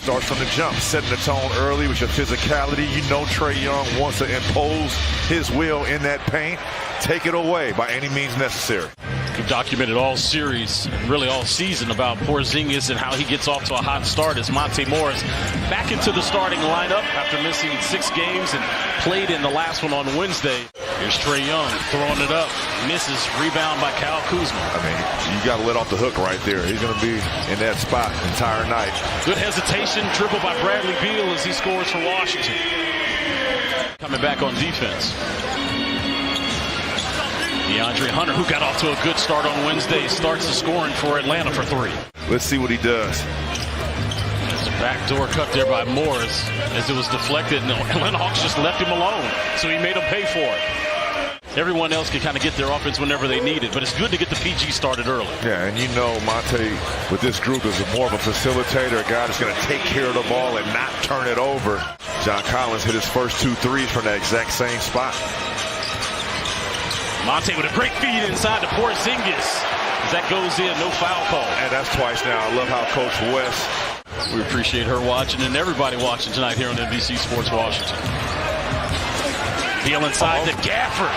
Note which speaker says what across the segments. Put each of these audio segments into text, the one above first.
Speaker 1: Starts from the jump, setting the tone early with your physicality. You know Trae Young wants to impose his will in that paint. Take it away by any means necessary.
Speaker 2: We've documented all series, and really all season, about Porzingis and how he gets off to a hot start as Monte Morris back into the starting lineup after missing 6 games and played in the last one on Wednesday. Here's Trae Young throwing it up, misses, rebound by Kyle Kuzma.
Speaker 1: I mean, you got to let off the hook right there. He's going to be in that spot the entire night.
Speaker 2: Good hesitation, dribble by Bradley Beal as he scores for Washington. Coming back on defense. DeAndre Hunter, who got off to a good start on Wednesday, starts the scoring for Atlanta for 3.
Speaker 1: Let's see what he does.
Speaker 2: There's a backdoor cut there by Morris as it was deflected. No, Atlanta Hawks just left him alone, so he made him pay for it. Everyone else can kind of get their offense whenever they need it, but it's good to get the PG started early.
Speaker 1: Yeah, and you know Monte with this group is more of a facilitator, a guy that's going to take care of the ball and not turn it over. John Collins hit his first 2 threes from that exact same spot.
Speaker 2: Monte with a great feed inside to Porzingis. As that goes in, no foul call.
Speaker 1: And that's twice now. I love how Coach West.
Speaker 2: We appreciate her watching and everybody watching tonight here on NBC Sports Washington. Beal inside to Gafford.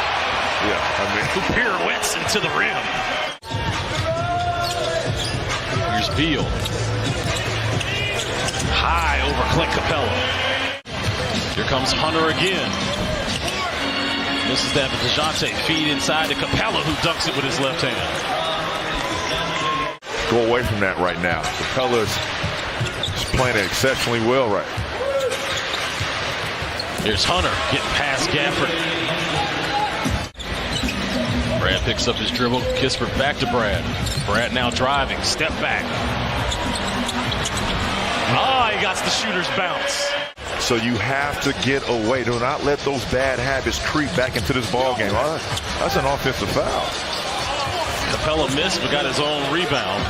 Speaker 1: Yeah, I mean,
Speaker 2: who pirouettes into the rim. Here's Beal. High over Clint Capella. Here comes Hunter again. Misses that with DeJounte. Feed inside to Capella, who dunks it with his left hand.
Speaker 1: Go away from that right now. Capella's playing it exceptionally well right.
Speaker 2: Here's Hunter getting past Gafford. Brad picks up his dribble. Kispert back to Brad. Brad now driving. Step back. He got the shooter's bounce.
Speaker 1: So you have to get away. Do not let those bad habits creep back into this ball game. That's an offensive foul.
Speaker 2: Capella missed, but got his own rebound.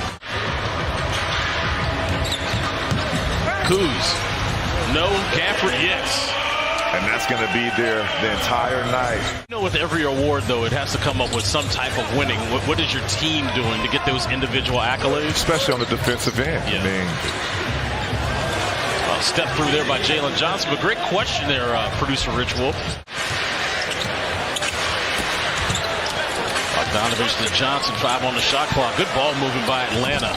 Speaker 2: Kuz. No. Gafford, yes.
Speaker 1: And that's going to be there the entire night.
Speaker 2: You know, with every award, though, it has to come up with some type of winning. What is your team doing to get those individual accolades?
Speaker 1: Especially on the defensive end.
Speaker 2: Yeah.
Speaker 1: I mean,
Speaker 2: step through there by Jalen Johnson. But great question there, producer Rich Wolf. Bogdanovich to Johnson, 5 on the shot clock. Good ball moving by Atlanta.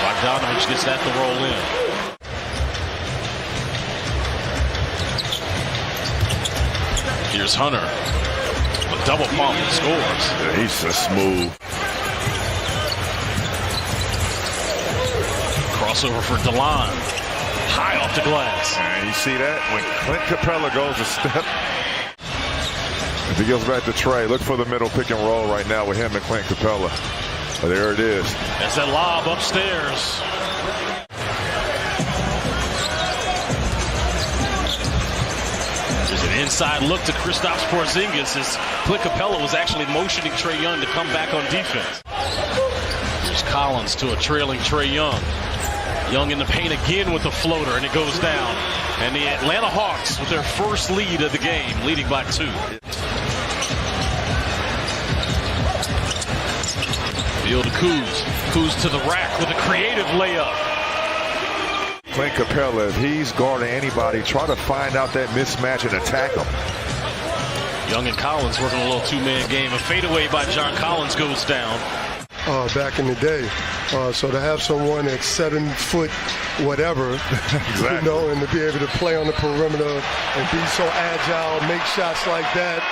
Speaker 2: Bogdanovich gets that to roll in. Here's Hunter. A double pump and scores.
Speaker 1: Yeah, he's so smooth.
Speaker 2: Crossover for DeLon. High off the glass.
Speaker 1: And you see that? When Clint Capella goes a step. If he goes back to Trae, look for the middle pick and roll right now with him and Clint Capella. There it is.
Speaker 2: That's that lob upstairs. There's an inside look to Kristaps Porzingis as Clint Capella was actually motioning Trae Young to come back on defense. Here's Collins to a trailing Trae Young. Young in the paint again with a floater, and it goes down. And the Atlanta Hawks with their first lead of the game, leading by 2. Beal to Kuz. Kuz to the rack with a creative layup.
Speaker 1: Clint Capella, if he's guarding anybody, try to find out that mismatch and attack him.
Speaker 2: Young and Collins working a little 2-man game. A fadeaway by John Collins goes down.
Speaker 3: Back in the day. So to have someone at 7 foot whatever,
Speaker 1: exactly.
Speaker 3: You know, and to be able to play on the perimeter and be so agile, make shots like that.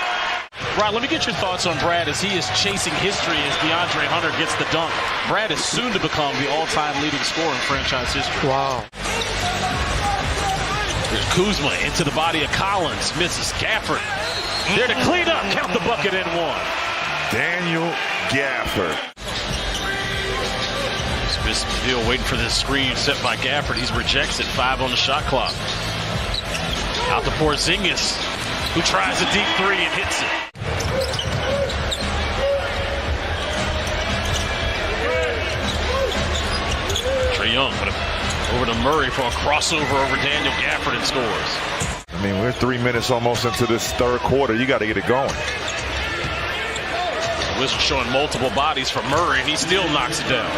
Speaker 2: Right, let me get your thoughts on Brad as he is chasing history as DeAndre Hunter gets the dunk. Brad is soon to become the all-time leading scorer in franchise history.
Speaker 3: Wow.
Speaker 2: There's Kuzma into the body of Collins. Misses. Gafford there to clean up. Count the bucket and 1.
Speaker 1: Daniel Gafford.
Speaker 2: Beal waiting for this screen set by Gafford. He rejects it. 5 on the shot clock. Out to Porzingis, who tries a deep 3 and hits it. Trae Young over to Murray for a crossover over Daniel Gafford and scores.
Speaker 1: I mean, we're 3 minutes almost into this third quarter. You got to get it going.
Speaker 2: Wizards showing multiple bodies for Murray, and he still knocks it down.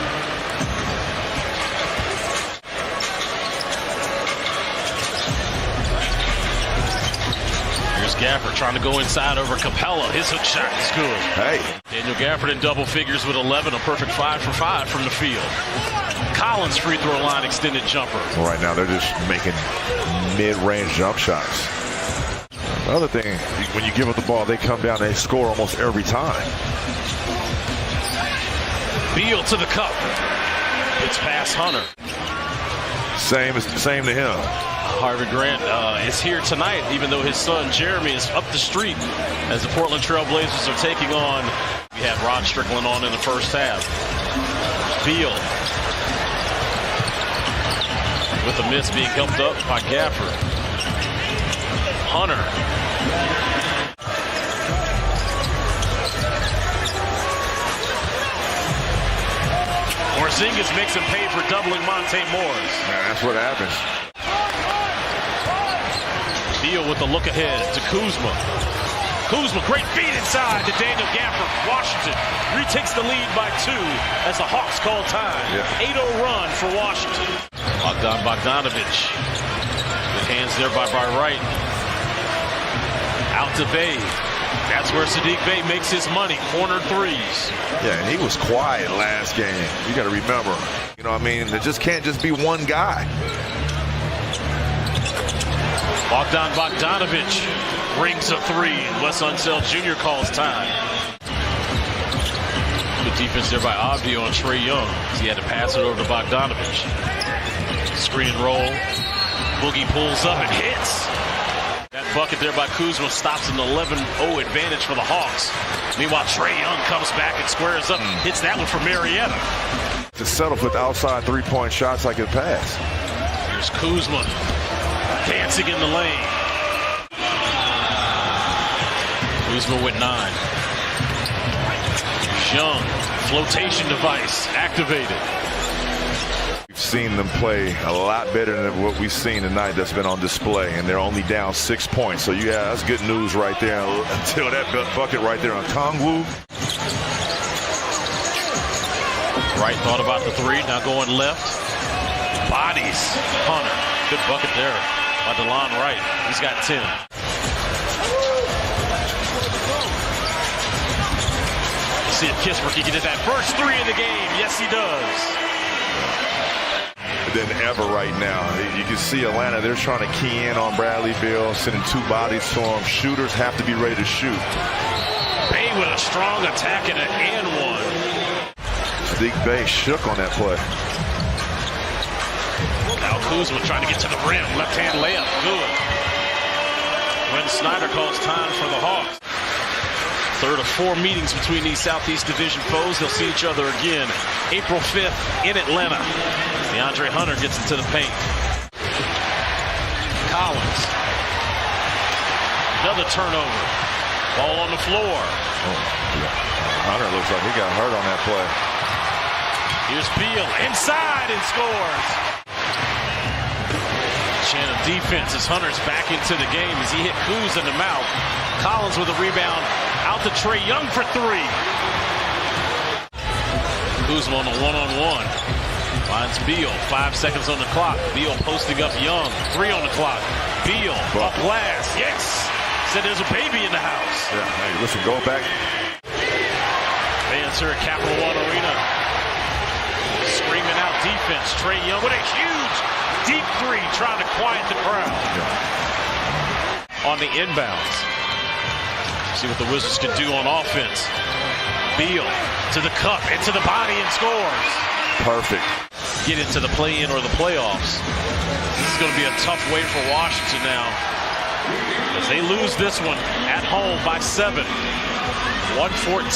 Speaker 2: Gafford trying to go inside over Capella. His hook shot is good.
Speaker 1: Hey.
Speaker 2: Daniel Gafford in double figures with 11, a perfect 5 for 5 from the field. Collins free throw line extended jumper.
Speaker 1: Well, right now they're just making mid-range jump shots. The other thing, when you give them the ball, they come down, they score almost every time.
Speaker 2: Beal to the cup. It's past Hunter.
Speaker 1: Same to him.
Speaker 2: Harvey Grant is here tonight, even though his son Jeremy is up the street as the Portland Trail Blazers are taking on. We had Rod Strickland on in the first half. Beal with the miss being helped up by Gafford. Hunter. Porzingis makes him pay for doubling Monte Morris.
Speaker 1: Man, that's what happens.
Speaker 2: Beal with the look ahead to Kuzma. Kuzma, great feed inside to Daniel Gafford. Washington retakes the lead by 2 as the Hawks call time. 8-0 run for Washington. Bogdanovic. Good hands there by Wright. Out to Bey. That's where Saddiq Bey makes his money. Corner threes.
Speaker 1: Yeah, and he was quiet last game. You got to remember. You know what I mean? It just can't just be one guy.
Speaker 2: Bogdanovic rings a 3. Wes Unseld Jr. calls time. Good defense there by Avdija on Trae Young. He had to pass it over to Bogdanovic. Screen and roll. Boogie pulls up and hits. That bucket there by Kuzma stops an 11-0 advantage for the Hawks. Meanwhile, Trae Young comes back and squares up. Hits that one for Marietta.
Speaker 1: To settle for the outside three-point shots I could pass.
Speaker 2: Here's Kuzma. Dancing in the lane. Kuzma with 9. Young, flotation device activated.
Speaker 1: We've seen them play a lot better than what we've seen tonight that's been on display, and they're only down 6 points. So, yeah, that's good news right there until that bucket right there on Kongwu.
Speaker 2: Wright thought about the 3, now going left. Bodies Hunter. Good bucket there by DeLon Wright. He's got 10. Let's see if Kispert can get that first 3 in the game. Yes, he does.
Speaker 1: Than ever right now. You can see Atlanta, they're trying to key in on Bradley Beal, sending 2 bodies to him. Shooters have to be ready to shoot.
Speaker 2: Bey with a strong attack and an and one.
Speaker 1: Saddiq Bey shook on that play.
Speaker 2: Now Kuzma trying to get to the rim. Left-hand layup. Good. When Snyder calls time for the Hawks. Third of 4 meetings between these Southeast Division foes. They'll see each other again April 5th in Atlanta. DeAndre Hunter gets into the paint. Collins. Another turnover. Ball on the floor.
Speaker 1: Hunter looks like he got hurt on that play.
Speaker 2: Here's Beal inside and scores. Chant of defense as Hunter's back into the game as he hit Kuz in the mouth. Collins with a rebound. Out to Trae Young for 3. Kuzma on a one-on-one. Finds Beal. 5 seconds on the clock. Beal posting up Young. 3 on the clock. Beal up glass. Yes. Said there's a baby in the house.
Speaker 1: Yeah. Hey, listen, go back.
Speaker 2: Fans here at Capital One Arena screaming out defense. Trae Young with a huge deep 3 trying to quiet the crowd. On the inbounds. See what the Wizards can do on offense. Beal to the cup, into the body and scores.
Speaker 1: Perfect.
Speaker 2: Get into the play-in or the playoffs. This is going to be a tough way for Washington now, as they lose this one at home by 7. 114.